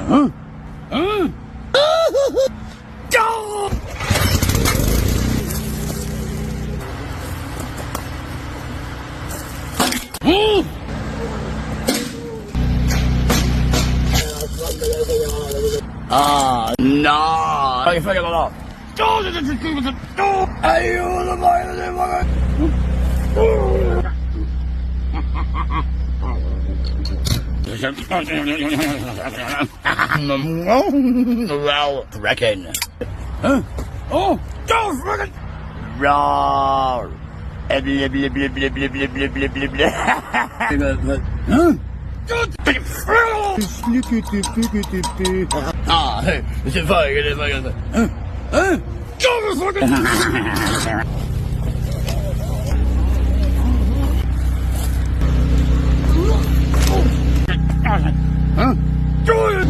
Ah, no! Vad fan då? Aj, vad var det var? Well, reckon. Huh? Oh, don't fucking roar. Blah blah blah blah blah blah blah blah blah. Huh? Ah, det var det.